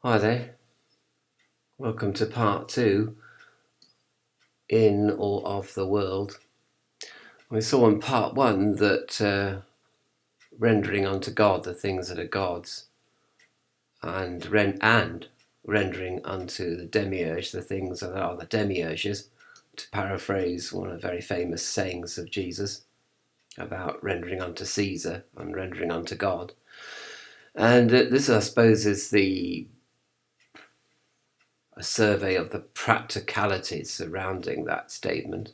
Hi there, welcome to part two in or of the world. We saw in part one that rendering unto God the things that are God's and rendering unto the demiurge the things that are the demiurges, to paraphrase one of the very famous sayings of Jesus about rendering unto Caesar and rendering unto God. And this, I suppose, is a survey of the practicalities surrounding that statement.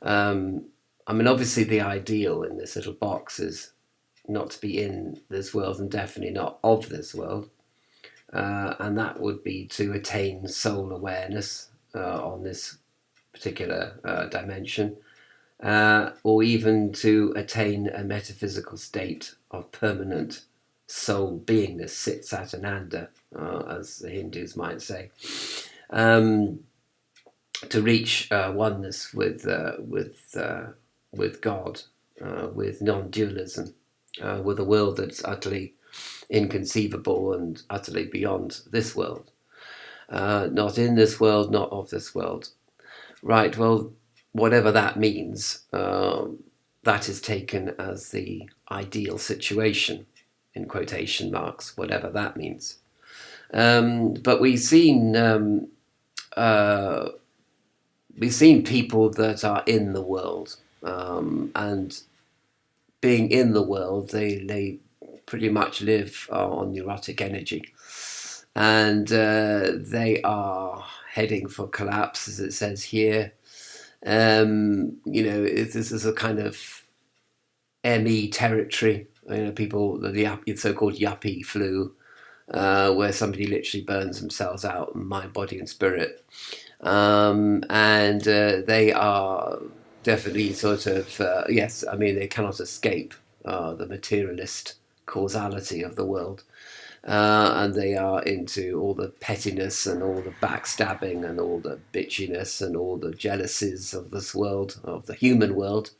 Obviously, the ideal in this little box is not to be in this world and definitely not of this world. And that would be to attain soul awareness on this particular dimension, or even to attain a metaphysical state of permanent soul beingness, sit sat ananda, as the Hindus might say. To reach oneness with God, with non-dualism, with a world that's utterly inconceivable and utterly beyond this world. Not in this world, not of this world. Right, well, whatever that means, that is taken as the ideal situation, in quotation marks, whatever that means. But we've seen people that are in the world, and being in the world, they pretty much live on neurotic energy, and they are heading for collapse, as it says here. This is a kind of ME territory. People, the so-called yuppie flu, where somebody literally burns themselves out, mind, body, and spirit. And they are definitely sort of, yes, they cannot escape the materialist causality of the world. And they are into all the pettiness and all the backstabbing and all the bitchiness and all the jealousies of this world, of the human world.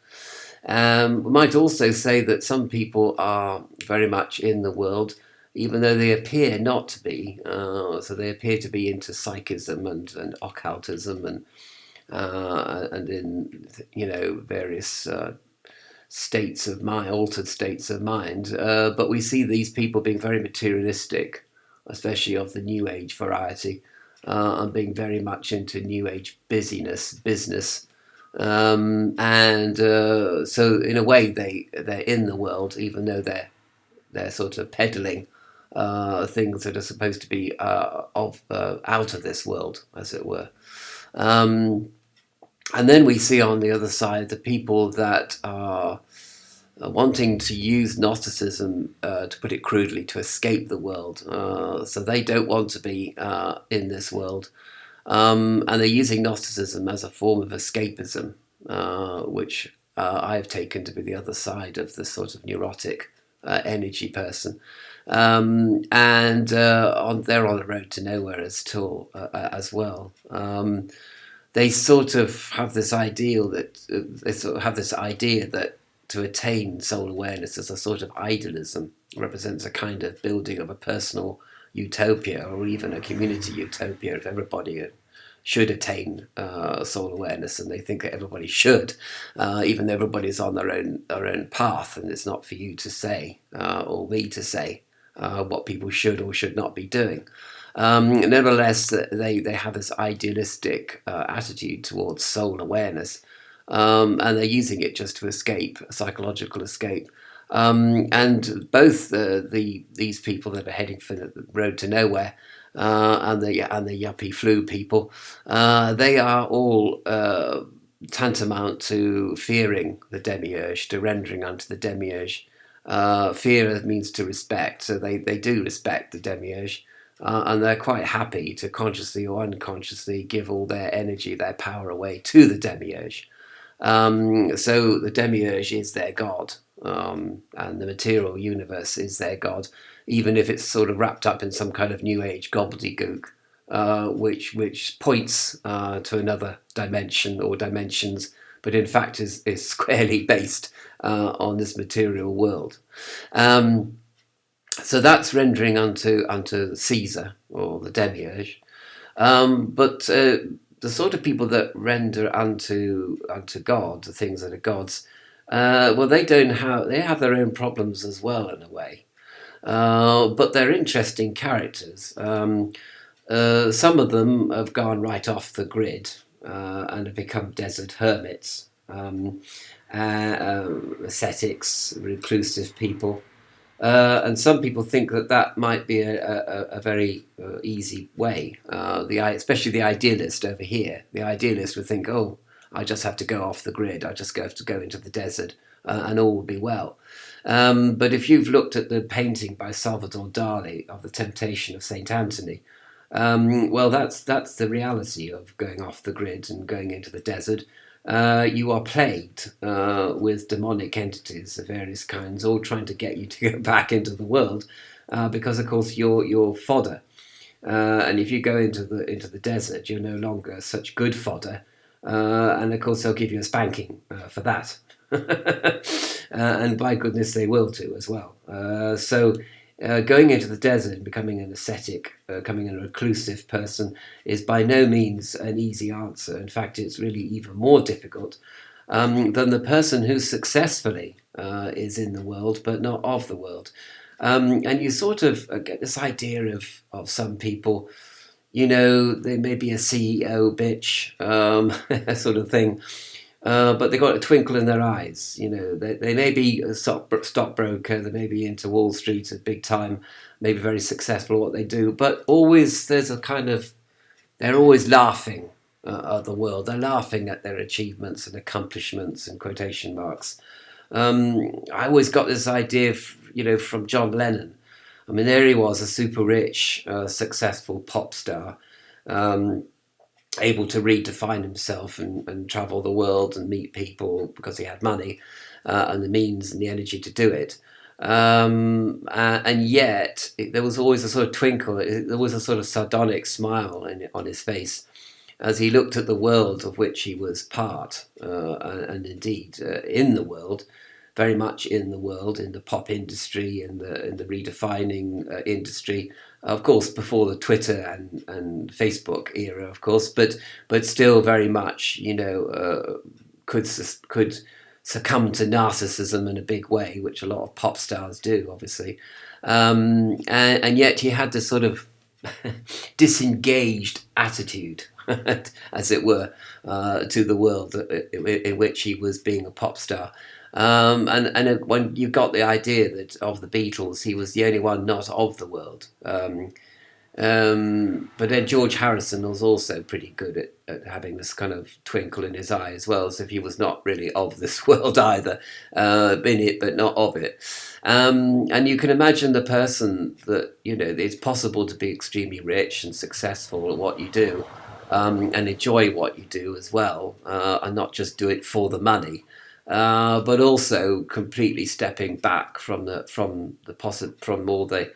We might also say that some people are very much in the world, even though they appear not to be. So they appear to be into psychism and occultism and in various altered states of mind. But we see these people being very materialistic, especially of the New Age variety, and being very much into New Age business. So in a way, they're in the world, even though they're sort of peddling things that are supposed to be out of this world, as it were. And then we see on the other side the people that are wanting to use Gnosticism, to put it crudely, to escape the world. So they don't want to be in this world. And they're using Gnosticism as a form of escapism, which I've taken to be the other side of the sort of neurotic energy person. And they're on the road to nowhere as well. They sort of have this idea that to attain soul awareness as a sort of idealism represents a kind of building of a personal utopia or even a community utopia if everybody should attain soul awareness, and they think that everybody should, even though everybody's on their own path, and it's not for you to say or me to say what people should or should not be doing. Nevertheless, they have this idealistic attitude towards soul awareness, and they're using it just to escape, a psychological escape. And both these people that are heading for the road to nowhere and the yuppie flu people, they are all tantamount to fearing the demiurge, to rendering unto the demiurge. Fear means to respect, so they do respect the demiurge. And they're quite happy to consciously or unconsciously give all their energy, their power away to the demiurge. So the demiurge is their god, and the material universe is their god, even if it's sort of wrapped up in some kind of new age gobbledygook, which points to another dimension or dimensions, but in fact is squarely based on this material world. So that's rendering unto Caesar or the demiurge. But the sort of people that render unto God, the things that are gods, well, they have their own problems as well in a way. But they're interesting characters. Some of them have gone right off the grid and have become desert hermits, ascetics, reclusive people. And some people think that that might be a very easy way. Especially the idealist over here. The idealist would think, oh, I just have to go off the grid. I just have to go into the desert, and all will be well. But if you've looked at the painting by Salvador Dali of the Temptation of Saint Anthony, well, that's the reality of going off the grid and going into the desert. You are plagued with demonic entities of various kinds, all trying to get you to go back into the world, because of course you're fodder. And if you go into the desert, you're no longer such good fodder, and of course they'll give you a spanking for that. And by goodness they will too as well. So going into the desert and becoming an ascetic, becoming a reclusive person is by no means an easy answer. In fact, it's really even more difficult than the person who successfully is in the world but not of the world. And you sort of get this idea of some people, they may be a CEO bitch, sort of thing. But they got a twinkle in their eyes. They may be a stockbroker, they may be into Wall Street at big time, maybe very successful at what they do, but always there's a kind of, they're always laughing at the world. They're laughing at their achievements and accomplishments and quotation marks. I always got this idea, from John Lennon. I mean, there he was, a super rich, successful pop star. Able to redefine himself and travel the world and meet people because he had money and the means and the energy to do it. And yet there was always a sort of twinkle, there was a sort of sardonic smile on his face as he looked at the world of which he was part, and indeed in the world, very much in the world, in the pop industry, in the redefining industry. Of course, before the Twitter and Facebook era, of course, but still very much, could succumb to narcissism in a big way, which a lot of pop stars do, obviously. And yet he had this sort of disengaged attitude, as it were, to the world in which he was being a pop star. And when you got the idea that of the Beatles, he was the only one not of the world. But then George Harrison was also pretty good at having this kind of twinkle in his eye as well, as if he was not really of this world either, in it but not of it. And you can imagine the person that, it's possible to be extremely rich and successful at what you do, and enjoy what you do as well, and not just do it for the money. But also completely stepping back from all the,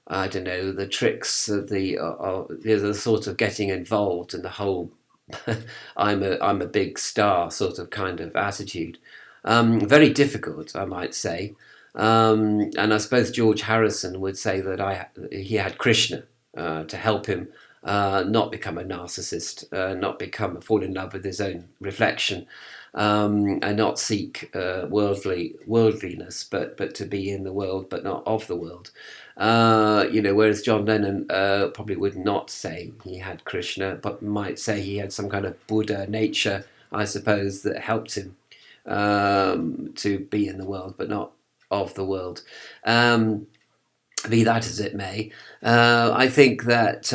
I don't know, the tricks of the sort of getting involved in the whole I'm a big star sort of kind of attitude. Very difficult, I might say. And I suppose George Harrison would say that he had Krishna to help him not become a narcissist, not fall in love with his own reflection, and not seek worldliness, but to be in the world, but not of the world. Whereas John Lennon probably would not say he had Krishna, but might say he had some kind of Buddha nature, I suppose, that helped him to be in the world, but not of the world. Be that as it may, I think that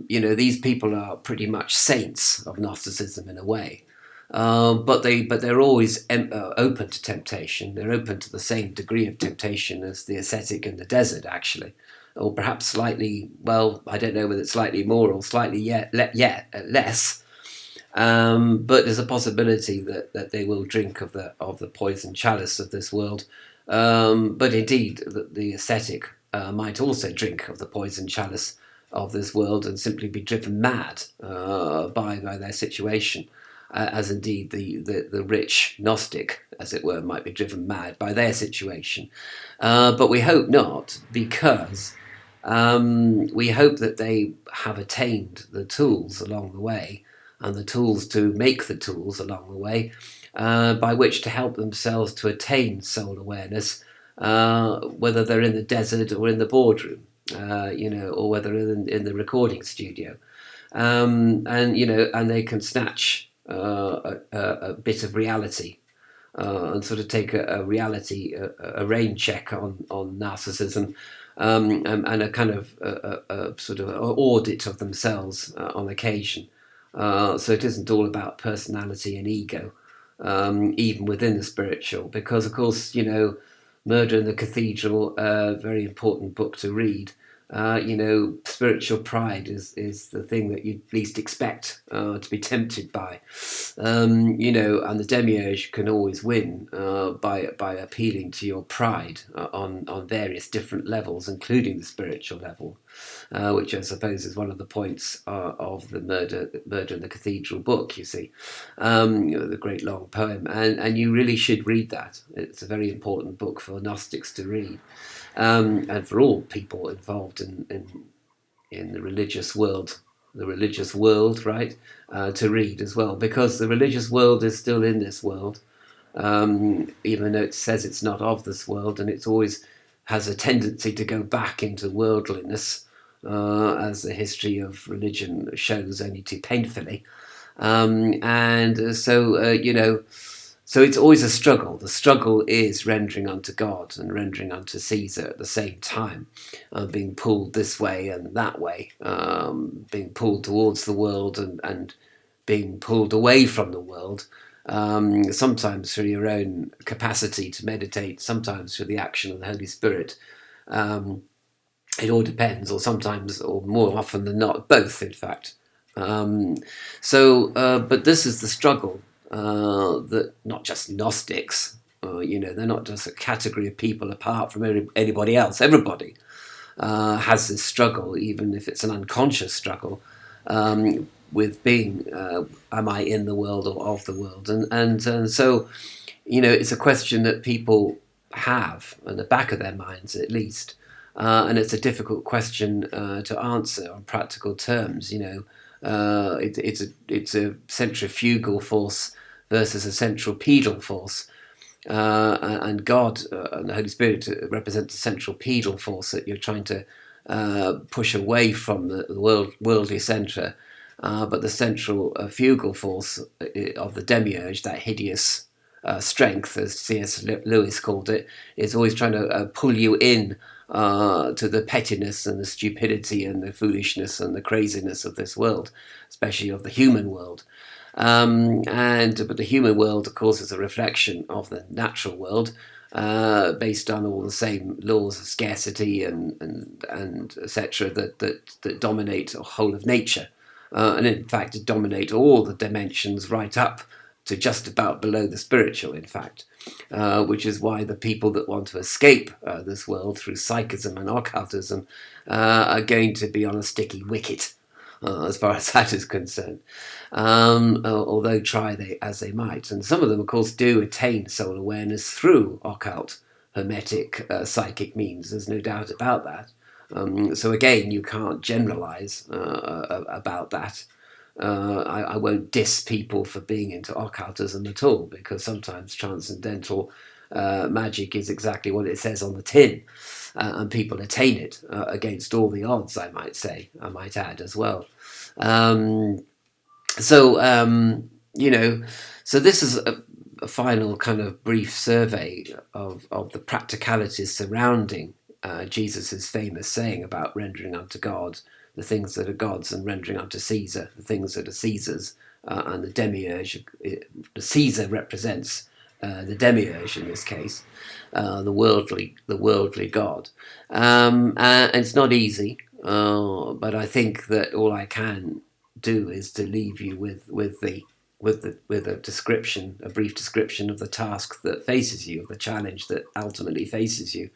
these people are pretty much saints of Gnosticism in a way, but they're always open to temptation. They're open to the same degree of temptation as the ascetic in the desert, actually, or perhaps slightly. Well, I don't know whether it's slightly more or slightly less. But there's a possibility that they will drink of the poison chalice of this world. But indeed, the ascetic might also drink of the poison chalice of this world and simply be driven mad by their situation, as indeed the rich Gnostic as it were, might be driven mad by their situation. But we hope not, because we hope that they have attained the tools along the way, and the tools to make the tools along the way, by which to help themselves to attain soul awareness, whether they're in the desert or in the boardroom, or whether in the recording studio. And they can snatch a bit of reality, and sort of take a reality, a rain check on narcissism, and a kind of a sort of audit of themselves on occasion. So it isn't all about personality and ego, even within the spiritual, because of course, Murder in the Cathedral, a very important book to read. Spiritual pride is the thing that you least expect to be tempted by, and the demiurge can always win by appealing to your pride on various different levels, including the spiritual level, which I suppose is one of the points of the Murder in the Cathedral book. You see, the great long poem, and you really should read that. It's a very important book for Gnostics to read. And for all people involved in the religious world, right, to read as well, because the religious world is still in this world, even though it says it's not of this world, and it always has a tendency to go back into worldliness, as the history of religion shows only too painfully. So it's always a struggle. The struggle is rendering unto God and rendering unto Caesar at the same time, being pulled this way and that way, being pulled towards the world and being pulled away from the world, sometimes through your own capacity to meditate, sometimes through the action of the Holy Spirit. It all depends, or sometimes, or more often than not, both, in fact. But this is the struggle. That not just Gnostics, they're not just a category of people apart from anybody else. Everybody has this struggle, even if it's an unconscious struggle, with being, am I in the world or of the world? And so, it's a question that people have in the back of their minds, at least. And it's a difficult question to answer on practical terms. It's a centrifugal force versus a centripetal force, and God and the Holy Spirit represent the centripetal force that you're trying to push away from the worldly centre, but the centrifugal force of the demiurge, that hideous strength, as C.S. Lewis called it, is always trying to pull you in to the pettiness and the stupidity and the foolishness and the craziness of this world, especially of the human world. But the human world, of course, is a reflection of the natural world, based on all the same laws of scarcity and etc. that dominate the whole of nature, and in fact dominate all the dimensions right up to just about below the spiritual, in fact, which is why the people that want to escape this world through psychism and occultism are going to be on a sticky wicket, as far as that is concerned, although try they as they might. And some of them, of course, do attain soul awareness through occult, hermetic, psychic means. There's no doubt about that. So again, you can't generalize about that. I won't diss people for being into occultism at all, because sometimes transcendental magic is exactly what it says on the tin, and people attain it against all the odds, I might add as well. So this is a final kind of brief survey of the practicalities surrounding Jesus's famous saying about rendering unto God the things that are God's and rendering unto Caesar the things that are Caesar's, and the demiurge. The Caesar represents the demiurge in this case, the worldly God. And it's not easy, but I think that all I can do is to leave you with a description, a brief description of the task that faces you, of the challenge that ultimately faces you,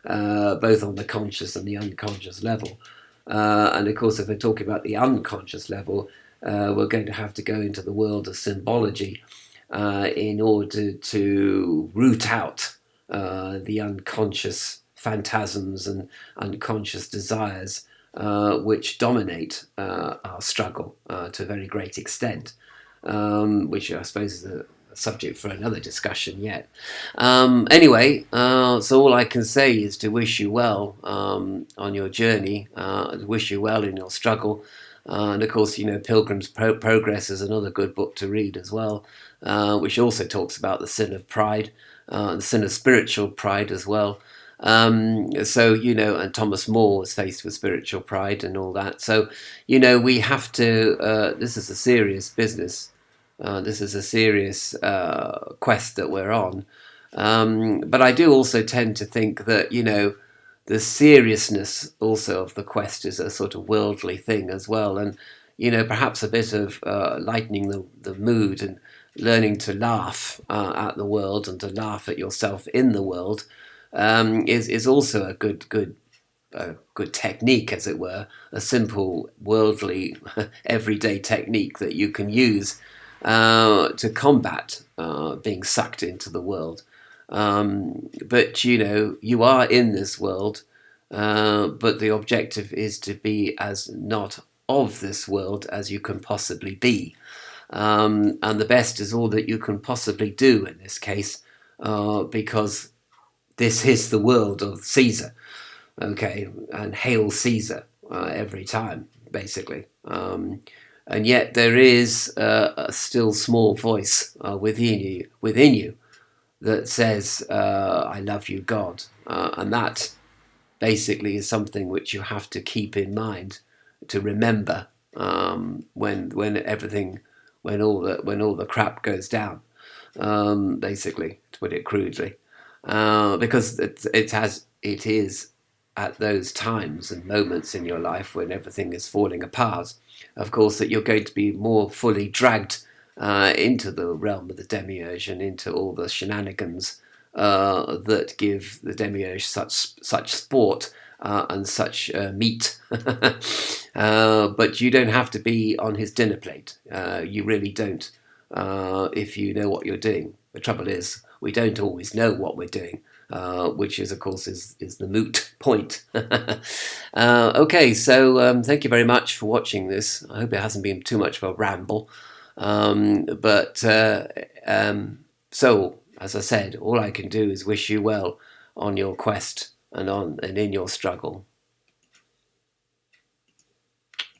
both on the conscious and the unconscious level. And of course, if we're talking about the unconscious level, we're going to have to go into the world of symbology, in order to root out the unconscious phantasms and unconscious desires which dominate our struggle to a very great extent, which I suppose is a subject for another discussion yet. Anyway, so all I can say is to wish you well on your journey, to wish you well in your struggle. And of course, Pilgrim's Progress is another good book to read as well, which also talks about the sin of pride, the sin of spiritual pride as well. So, and Thomas More was faced with spiritual pride and all that. So, we have to, this is a serious business. This is a serious quest that we're on. But I do also tend to think that, the seriousness also of the quest is a sort of worldly thing as well. And, perhaps a bit of lightening the mood and learning to laugh at the world and to laugh at yourself in the world is also a good technique, as it were, a simple, worldly, everyday technique that you can use to combat being sucked into the world. But you are in this world, but the objective is to be as not of this world as you can possibly be. And the best is all that you can possibly do in this case, because this is the world of Caesar, okay, and hail Caesar every time, basically. And yet there is a still small voice within you that says, "I love you, God," and that basically is something which you have to keep in mind, to remember when everything, when all the crap goes down, basically, to put it crudely, because it is at those times and moments in your life when everything is falling apart, of course, that you're going to be more fully dragged into the realm of the demiurge and into all the shenanigans that give the demiurge such sport and such meat. But you don't have to be on his dinner plate. You really don't, if you know what you're doing. The trouble is, we don't always know what we're doing, which is, of course, is the moot point. Okay, so thank you very much for watching this. I hope it hasn't been too much of a ramble. So, as I said, all I can do is wish you well on your quest and in your struggle.